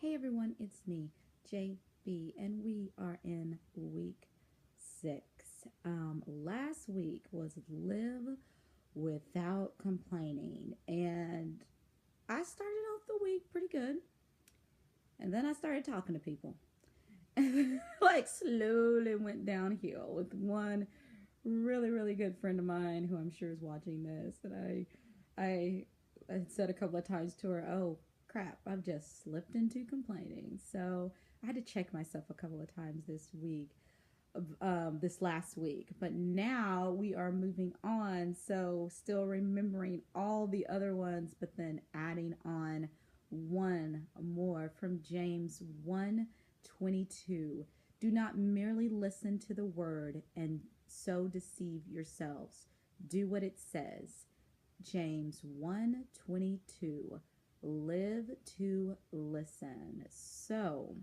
Hey everyone, it's me, JB, and we are in week 6. Last week was Live Without Complaining, and I started off the week pretty good, and then I started talking to people. Like slowly went downhill with one really good friend of mine who I'm sure is watching this, and I said a couple of times to her, "Oh crap, I've just slipped into complaining." So I had to check myself a couple of times this week, this last week. But now we are moving on, so still remembering all the other ones, but then adding on one more from James 1:22. Do not merely listen to the word and so deceive yourselves. Do what it says. James 1:22. Live to listen. So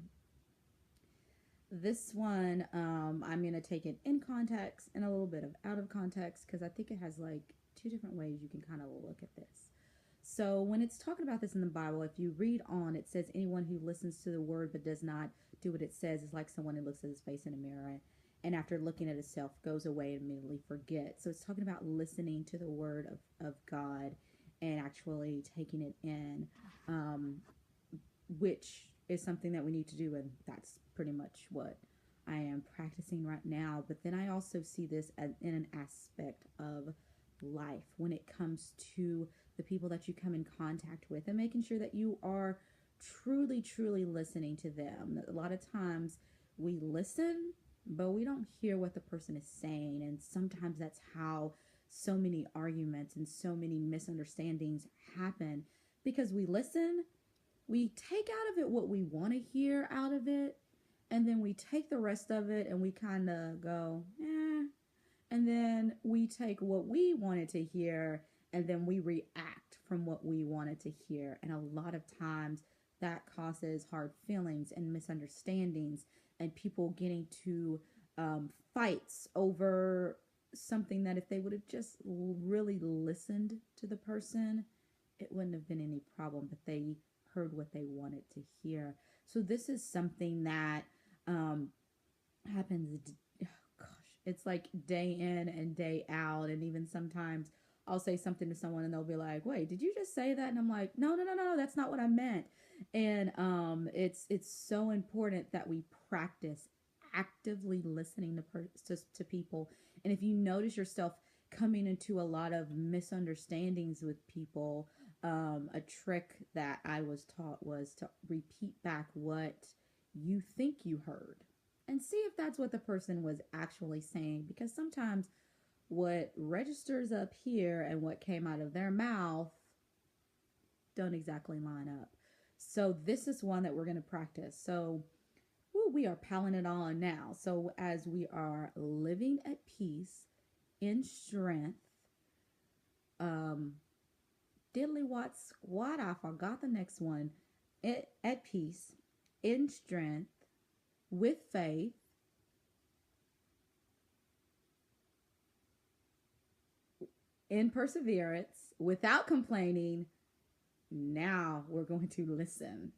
this one, I'm going to take it in context and a little bit of out of context because I think it has like two different ways you can kind of look at this. So when it's talking about this in the Bible, if you read on, it says anyone who listens to the word but does not do what it says is like someone who looks at his face in a mirror and after looking at itself goes away and immediately forgets. So it's talking about listening to the word of God and actually taking it in, which is something that we need to do, and that's pretty much what I am practicing right now. But then I also see this as in an aspect of life when it comes to the people that you come in contact with and making sure that you are truly listening to them. A lot of times we listen, but we don't hear what the person is saying, and sometimes that's how so many arguments and so many misunderstandings happen because we listen, we take out of it what we want to hear out of it, and then we take the rest of it and we kind of go, and then we take what we wanted to hear and then we react from what we wanted to hear. And a lot of times that causes hard feelings and misunderstandings and people getting to fights over something that if they would have just really listened to the person, it wouldn't have been any problem, but they heard what they wanted to hear. So this is something that happens, it's like day in and day out. And even sometimes I'll say something to someone and they'll be like, wait, did you just say that? And I'm like, no, that's not what I meant. And it's so important that we practice actively listening to people. And if you notice yourself coming into a lot of misunderstandings with people, a trick that I was taught was to repeat back what you think you heard and see if that's what the person was actually saying, because sometimes what registers up here and what came out of their mouth don't exactly line up. So this is one that we're going to practice. So we are piling it on now. So as we are living at peace, in strength, diddly wat squat, I forgot the next one. At peace, in strength, with faith, in perseverance, without complaining. Now we're going to listen.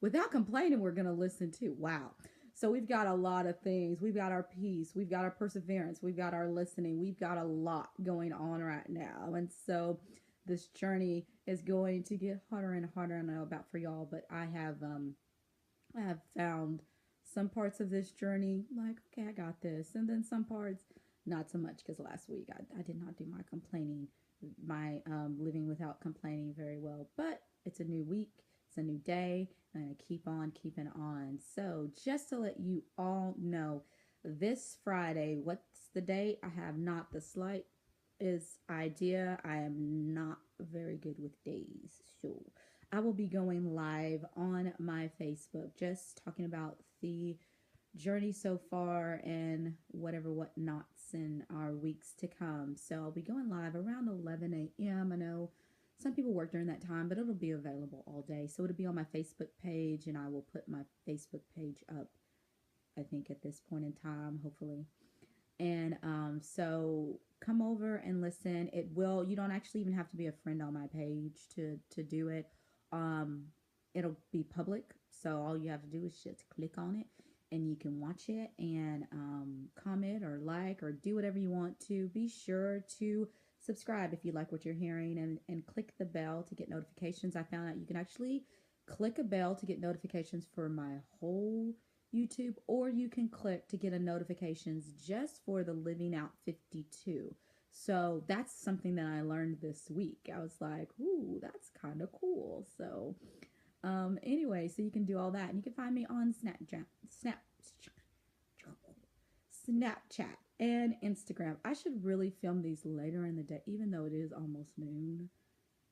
Without complaining, we're going to listen too. Wow. So we've got a lot of things. We've got our peace. We've got our perseverance. We've got our listening. We've got a lot going on right now. And so this journey is going to get harder and harder. I don't know about for y'all, but I have found some parts of this journey like, okay, I got this. And then some parts, not so much, because last week I did not do my complaining, my living without complaining very well. But it's a new week. It's a new day. I'm going to keep on keeping on. So just to let you all know, this Friday, what's the date? I have not the slightest idea. I am not very good with days. So I will be going live on my Facebook, just talking about the journey so far and whatnots in our weeks to come. So I'll be going live around 11 a.m. I know some people work during that time, but it'll be available all day. So it'll be on my Facebook page, and I will put my Facebook page up, I think, at this point in time, hopefully. And so come over and listen. You don't actually even have to be a friend on my page to do it. it'll be public. So all you have to do is just click on it and you can watch it and comment or like or do whatever you want to. Be sure to subscribe if you like what you're hearing, and click the bell to get notifications. I found out you can actually click a bell to get notifications for my whole YouTube, or you can click to get a notifications just for the Living Out 52. So that's something that I learned this week. I was like, ooh, that's kind of cool. So anyway, so you can do all that, and you can find me on Snapchat and Instagram. I should really film these later in the day, even though it is almost noon.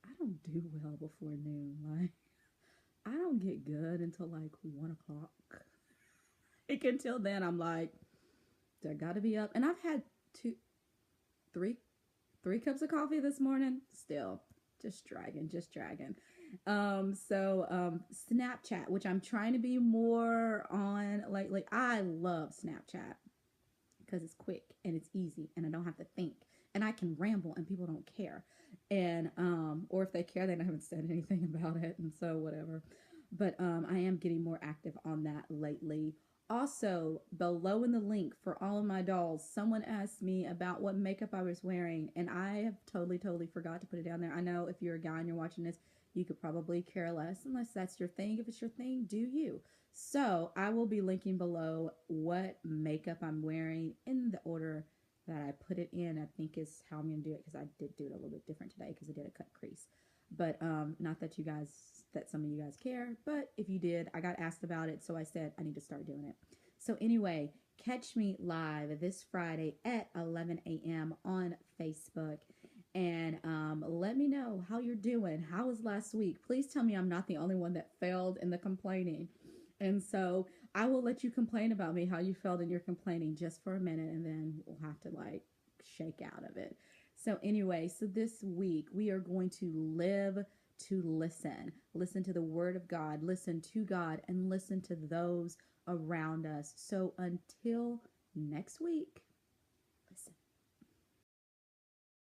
I don't do well before noon. Like, I don't get good until like 1 o'clock. Like, until then, I'm like, I gotta be up. And I've had three cups of coffee this morning. Still, just dragging. Snapchat, which I'm trying to be more on lately. I love Snapchat because it's quick and it's easy and I don't have to think and I can ramble and people don't care. And or if they care, they haven't said anything about it, and so whatever. But I am getting more active on that lately. Also, below in the link for all of my dolls, someone asked me about what makeup I was wearing, and I have totally forgot to put it down there. I know if you're a guy and you're watching this, you could probably care less unless that's your thing. If it's your thing, do you. So I will be linking below what makeup I'm wearing in the order that I put it in. I think is how I'm going to do it, because I did do it a little bit different today because I did a cut crease. But not that some of you guys care, but if you did, I got asked about it, so I said I need to start doing it. So anyway, catch me live this Friday at 11 a.m. on Facebook, and let me know how you're doing. How was last week? Please tell me I'm not the only one that failed in the complaining. And so I will let you complain about me, how you felt in your complaining, just for a minute, and then we'll have to like shake out of it. So anyway, so this week we are going to live to listen. Listen to the word of God, listen to God, and listen to those around us. So until next week.